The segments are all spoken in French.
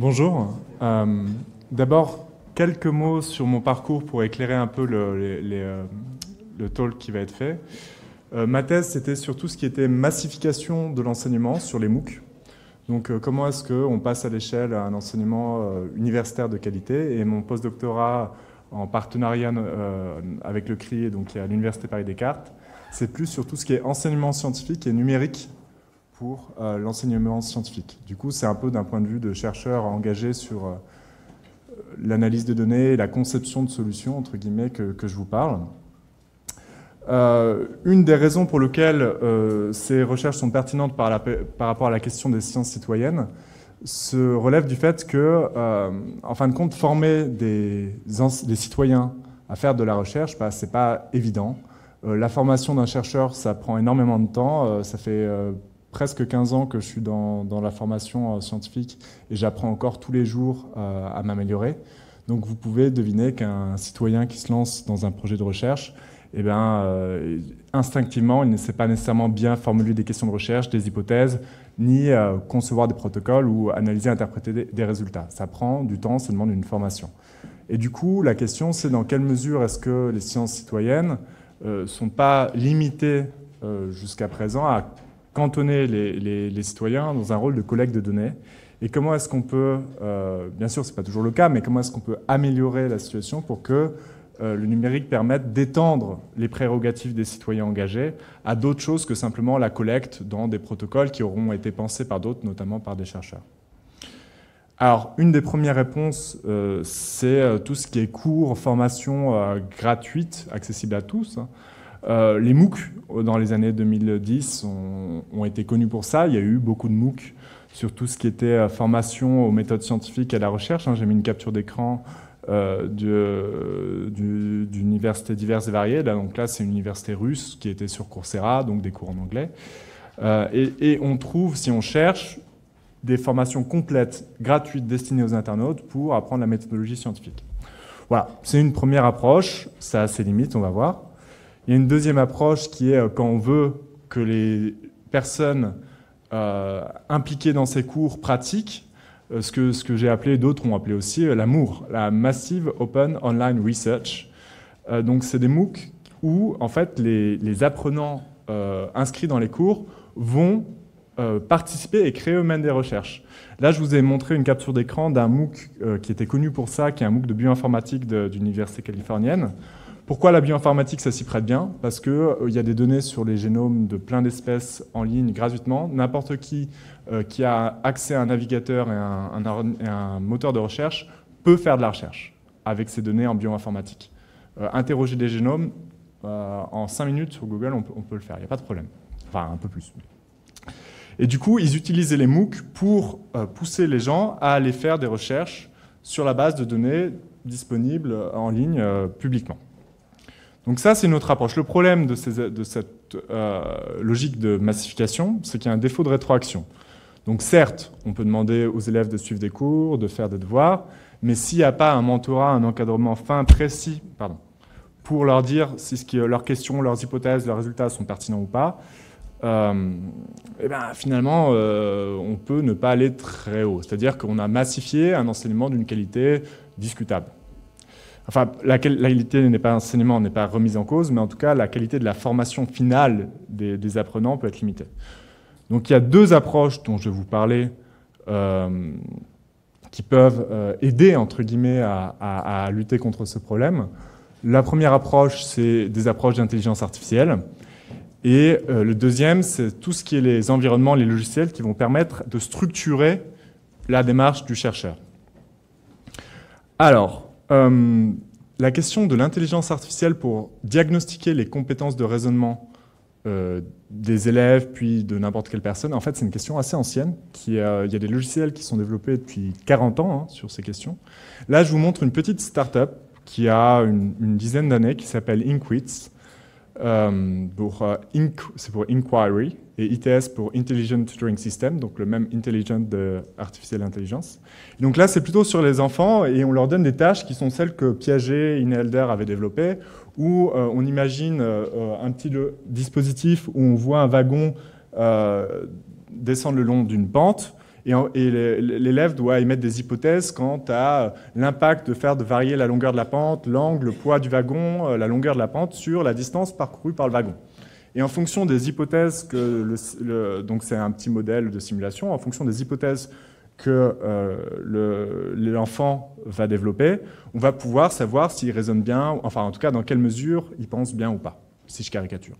Bonjour. D'abord, quelques mots sur mon parcours pour éclairer un peu le talk qui va être fait. Ma thèse, c'était sur tout ce qui était massification de l'enseignement sur les MOOC. Donc, comment est-ce qu'on passe à l'échelle à un enseignement universitaire de qualité. Et mon postdoctorat en partenariat avec le CRI, donc qui est à l'Université Paris-Descartes, c'est plus sur tout ce qui est enseignement scientifique et numérique pour l'enseignement scientifique. Du coup, c'est un peu d'un point de vue de chercheur engagé sur l'analyse des données et la conception de solutions, entre guillemets, que je vous parle. Une des raisons pour lesquelles ces recherches sont pertinentes par rapport à la question des sciences citoyennes se relève du fait que, en fin de compte, former des citoyens à faire de la recherche, c'est pas évident. La formation d'un chercheur, ça prend énormément de temps. Ça fait presque 15 ans que je suis dans la formation scientifique et j'apprends encore tous les jours à m'améliorer. Donc vous pouvez deviner qu'un citoyen qui se lance dans un projet de recherche, instinctivement, il ne sait pas nécessairement bien formuler des questions de recherche, des hypothèses, ni concevoir des protocoles ou analyser, interpréter des résultats. Ça prend du temps, ça demande une formation. Et du coup, la question, c'est dans quelle mesure est-ce que les sciences citoyennes ne sont pas limitées jusqu'à présent à cantonner les citoyens dans un rôle de collecte de données. Et comment est-ce qu'on peut, bien sûr, ce n'est pas toujours le cas, mais comment est-ce qu'on peut améliorer la situation pour que le numérique permette d'étendre les prérogatives des citoyens engagés à d'autres choses que simplement la collecte dans des protocoles qui auront été pensés par d'autres, notamment par des chercheurs. Alors, une des premières réponses, c'est tout ce qui est cours, formation gratuite, accessible à tous. Les MOOC, dans les années 2010, ont été connus pour ça. Il y a eu beaucoup de MOOC sur tout ce qui était formation aux méthodes scientifiques et à la recherche. J'ai mis une capture d'écran d'universités diverses et variées. Donc là, c'est une université russe qui était sur Coursera, donc des cours en anglais. Et on trouve, si on cherche, des formations complètes, gratuites, destinées aux internautes pour apprendre la méthodologie scientifique. Voilà, c'est une première approche. Ça a ses limites, on va voir. Il y a une deuxième approche qui est quand on veut que les personnes impliquées dans ces cours pratiquent ce que j'ai appelé, d'autres ont appelé aussi l'AMOOR, la Massive Open Online Research. Donc c'est des MOOC où en fait les apprenants inscrits dans les cours vont participer et créer eux-mêmes des recherches. Là, je vous ai montré une capture d'écran d'un MOOC qui était connu pour ça, qui est un MOOC de bioinformatique d'une université californienne. Pourquoi la bioinformatique, ça s'y prête bien? Parce qu'il y a des données sur les génomes de plein d'espèces en ligne gratuitement. N'importe qui a accès à un navigateur et un moteur de recherche peut faire de la recherche avec ces données en bioinformatique. Interroger des génomes, en 5 minutes sur Google, on peut le faire, il n'y a pas de problème. Enfin, un peu plus. Et du coup, ils utilisaient les MOOC pour pousser les gens à aller faire des recherches sur la base de données disponibles en ligne publiquement. Donc ça, c'est une autre approche. Le problème de cette logique de massification, c'est qu'il y a un défaut de rétroaction. Donc certes, on peut demander aux élèves de suivre des cours, de faire des devoirs, mais s'il n'y a pas un mentorat, un encadrement fin, précis, pour leur dire si leurs questions, leurs hypothèses, leurs résultats sont pertinents ou pas, finalement, on peut ne pas aller très haut. C'est-à-dire qu'on a massifié un enseignement d'une qualité discutable. Enfin, la qualité n'est pas remise en cause, mais en tout cas, la qualité de la formation finale des apprenants peut être limitée. Donc, il y a deux approches dont je vais vous parler qui peuvent aider, entre guillemets, à lutter contre ce problème. La première approche, c'est des approches d'intelligence artificielle. Et le deuxième, c'est tout ce qui est les environnements, les logiciels qui vont permettre de structurer la démarche du chercheur. Alors, la question de l'intelligence artificielle pour diagnostiquer les compétences de raisonnement des élèves, puis de n'importe quelle personne, en fait, c'est une question assez ancienne. Il y a des logiciels qui sont développés depuis 40 ans sur ces questions. Là, je vous montre une petite start-up qui a une dizaine d'années, qui s'appelle Inkwits. C'est pour Inquiry, et ITS pour Intelligent Tutoring System, donc le même intelligent de Artificial Intelligence. Donc là, c'est plutôt sur les enfants, et on leur donne des tâches qui sont celles que Piaget et Inhelder avaient développées, où on imagine un petit dispositif où on voit un wagon descendre le long d'une pente, Et l'élève doit émettre des hypothèses quant à l'impact de varier la longueur de la pente, l'angle, le poids du wagon, la longueur de la pente sur la distance parcourue par le wagon. Et en fonction des hypothèses donc c'est un petit modèle de simulation, en fonction des hypothèses que l'enfant va développer, on va pouvoir savoir s'il raisonne bien, enfin en tout cas dans quelle mesure il pense bien ou pas, si je caricature.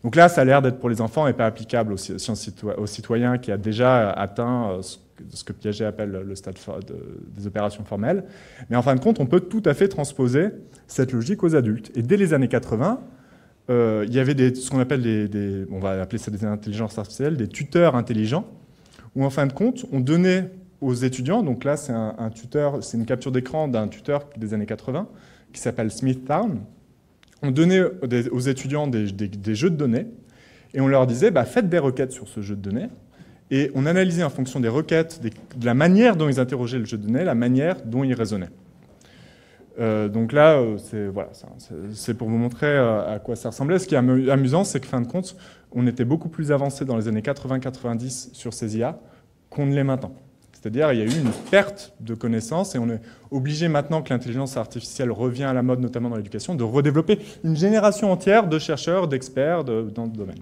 Donc là, ça a l'air d'être pour les enfants et pas applicable aux citoyens qui a déjà atteint ce que Piaget appelle le stade des opérations formelles. Mais en fin de compte, on peut tout à fait transposer cette logique aux adultes. Et dès les années 80, il y avait ce qu'on appelle on va appeler ça des intelligences artificielles, des tuteurs intelligents, où en fin de compte, on donnait aux étudiants, donc là c'est un tuteur, c'est une capture d'écran d'un tuteur des années 80, qui s'appelle Smithtown. On donnait aux étudiants des jeux de données, et on leur disait, faites des requêtes sur ce jeu de données, et on analysait en fonction des requêtes, de la manière dont ils interrogeaient le jeu de données, la manière dont ils raisonnaient. Donc là, c'est pour vous montrer à quoi ça ressemblait. Ce qui est amusant, c'est que fin de compte, on était beaucoup plus avancé dans les années 80-90 sur ces IA qu'on ne l'est maintenant. C'est-à-dire qu'il y a eu une perte de connaissances et on est obligé maintenant que l'intelligence artificielle revient à la mode, notamment dans l'éducation, de redévelopper une génération entière de chercheurs, d'experts dans le domaine.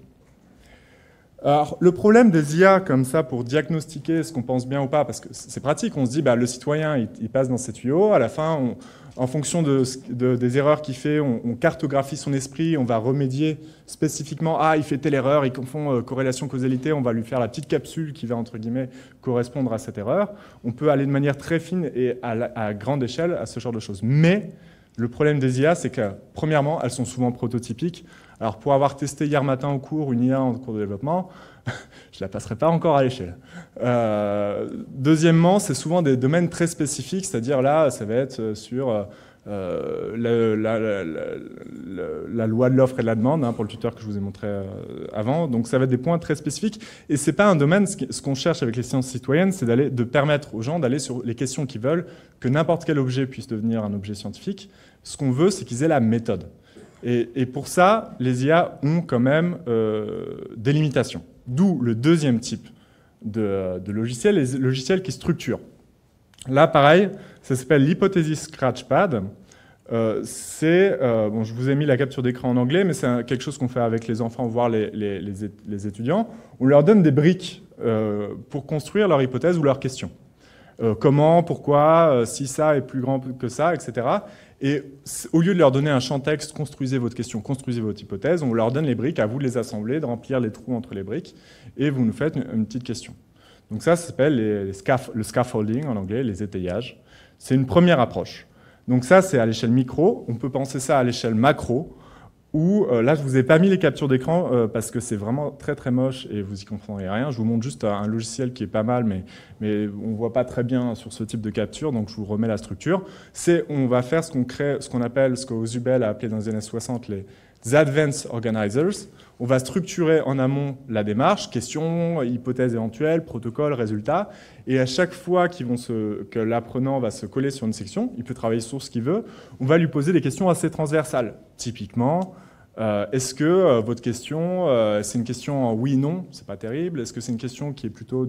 Alors, le problème des IA comme ça pour diagnostiquer ce qu'on pense bien ou pas, parce que c'est pratique, on se dit le citoyen il passe dans ces tuyaux, à la fin, en fonction des erreurs qu'il fait, on cartographie son esprit, on va remédier spécifiquement, il fait telle erreur, il confond corrélation-causalité, on va lui faire la petite capsule qui va, entre guillemets, correspondre à cette erreur. On peut aller de manière très fine et à grande échelle à ce genre de choses. Mais le problème des IA, c'est que, premièrement, elles sont souvent prototypiques. Alors, pour avoir testé hier matin au cours une IA en cours de développement, je ne la passerai pas encore à l'échelle. Deuxièmement, c'est souvent des domaines très spécifiques, c'est-à-dire là, ça va être sur la loi de l'offre et de la demande, pour le tuteur que je vous ai montré avant. Donc, ça va être des points très spécifiques. Et ce n'est pas un domaine, ce qu'on cherche avec les sciences citoyennes, c'est de permettre aux gens d'aller sur les questions qu'ils veulent, que n'importe quel objet puisse devenir un objet scientifique. Ce qu'on veut, c'est qu'ils aient la méthode. Et pour ça, les IA ont quand même des limitations. D'où le deuxième type de logiciel, les logiciels qui structurent. Là, pareil, ça s'appelle l'hypothesis Scratchpad. Je vous ai mis la capture d'écran en anglais, mais c'est quelque chose qu'on fait avec les enfants, voire les étudiants. On leur donne des briques pour construire leur hypothèse ou leur question. Comment, pourquoi, si ça est plus grand que ça, etc. Et au lieu de leur donner un champ texte, construisez votre question, construisez votre hypothèse, on leur donne les briques, à vous de les assembler, de remplir les trous entre les briques, et vous nous faites une petite question. Donc ça s'appelle le scaffolding en anglais, les étayages. C'est une première approche. Donc ça, c'est à l'échelle micro. On peut penser ça à l'échelle macro, où là, je ne vous ai pas mis les captures d'écran parce que c'est vraiment très très moche et vous n'y comprendrez rien. Je vous montre juste un logiciel qui est pas mal, mais on ne voit pas très bien sur ce type de capture, donc je vous remets la structure. On va faire ce qu'on appelle, ce qu'Ausubel a appelé dans les années 60 les Advanced Organizers. On va structurer en amont la démarche, questions, hypothèses éventuelles, protocoles, résultats. Et à chaque fois que l'apprenant va se coller sur une section, il peut travailler sur ce qu'il veut, on va lui poser des questions assez transversales. Typiquement, est-ce que votre question, c'est une question en oui/non, c'est pas terrible. Est-ce que c'est une question qui est plutôt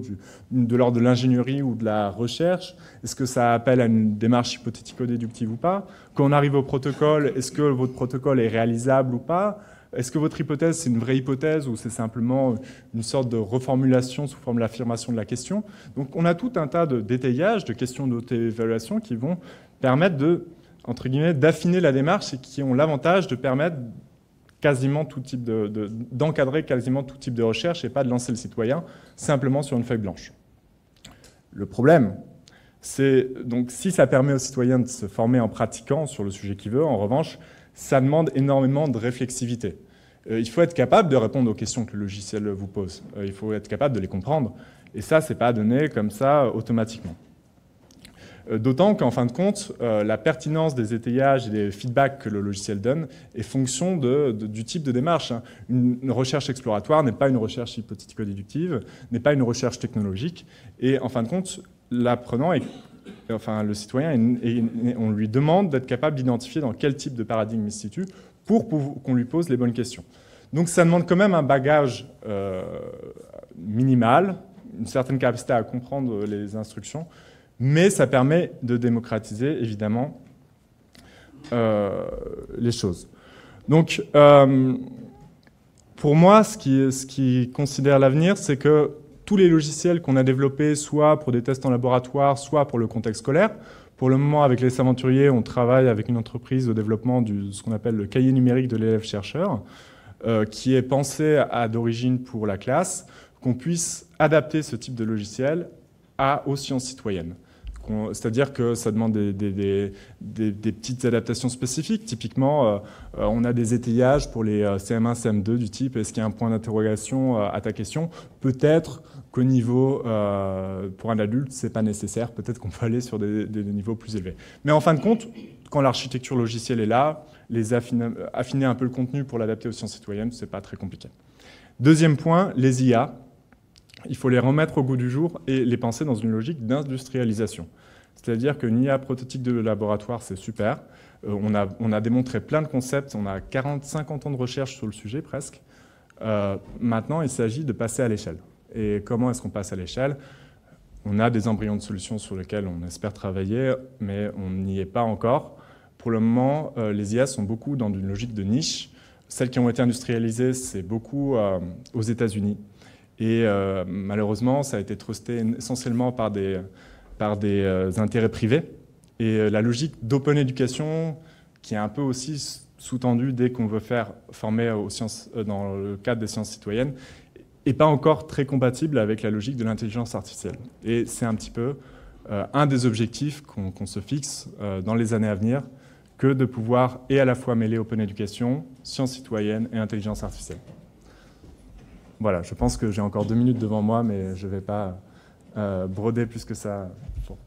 de l'ordre de l'ingénierie ou de la recherche? Est-ce que ça appelle à une démarche hypothético-déductive ou pas? Quand on arrive au protocole, est-ce que votre protocole est réalisable ou pas? Est-ce que votre hypothèse, c'est une vraie hypothèse ou c'est simplement une sorte de reformulation sous forme d'affirmation de la question? Donc on a tout un tas d'étayages, de questions d'auto-évaluation qui vont permettre entre guillemets, d'affiner la démarche et qui ont l'avantage de permettre quasiment tout type d'encadrer quasiment tout type de recherche et pas de lancer le citoyen simplement sur une feuille blanche. Le problème, c'est donc si ça permet aux citoyens de se former en pratiquant sur le sujet qu'il veut, en revanche, ça demande énormément de réflexivité. Il faut être capable de répondre aux questions que le logiciel vous pose. Il faut être capable de les comprendre. Et ça, c'est pas donné comme ça automatiquement. D'autant qu'en fin de compte, la pertinence des étayages et des feedbacks que le logiciel donne est fonction du type de démarche. Une recherche exploratoire n'est pas une recherche hypothético-déductive, n'est pas une recherche technologique. Et en fin de compte, l'apprenant, le citoyen, on lui demande d'être capable d'identifier dans quel type de paradigme il se situe pour qu'on lui pose les bonnes questions. Donc ça demande quand même un bagage minimal, une certaine capacité à comprendre les instructions, mais ça permet de démocratiser, évidemment, les choses. Donc, pour moi, ce qui considère l'avenir, c'est que tous les logiciels qu'on a développés, soit pour des tests en laboratoire, soit pour le contexte scolaire, pour le moment, avec les Saventuriers, on travaille avec une entreprise au développement de ce qu'on appelle le cahier numérique de l'élève-chercheur, qui est pensé d'origine pour la classe, qu'on puisse adapter ce type de logiciel aux sciences citoyennes. C'est-à-dire que ça demande des petites adaptations spécifiques. Typiquement, on a des étayages pour les CM1, CM2 du type « est-ce qu'il y a un point d'interrogation à ta question ?» Peut-être qu'au niveau, pour un adulte, ce n'est pas nécessaire. Peut-être qu'on peut aller sur des niveaux plus élevés. Mais en fin de compte, quand l'architecture logicielle est là, affiner un peu le contenu pour l'adapter aux sciences citoyennes, ce n'est pas très compliqué. Deuxième point, les IA. Il faut les remettre au goût du jour et les penser dans une logique d'industrialisation. C'est-à-dire qu'une IA prototype de laboratoire, c'est super. On a démontré plein de concepts, on a 40-50 ans de recherche sur le sujet presque. Maintenant, il s'agit de passer à l'échelle. Et comment est-ce qu'on passe à l'échelle? On a des embryons de solutions sur lesquels on espère travailler, mais on n'y est pas encore. Pour le moment, les IA sont beaucoup dans une logique de niche. Celles qui ont été industrialisées, c'est beaucoup aux États-Unis. Et malheureusement, ça a été trusté essentiellement par des intérêts privés. Et la logique d'open education, qui est un peu aussi sous-tendue dès qu'on veut faire former aux sciences, dans le cadre des sciences citoyennes, n'est pas encore très compatible avec la logique de l'intelligence artificielle. Et c'est un petit peu un des objectifs qu'on se fixe dans les années à venir, que de pouvoir et à la fois mêler open education, sciences citoyennes et intelligence artificielle. Voilà, je pense que j'ai encore 2 minutes devant moi, mais je ne vais pas broder plus que ça. Bon.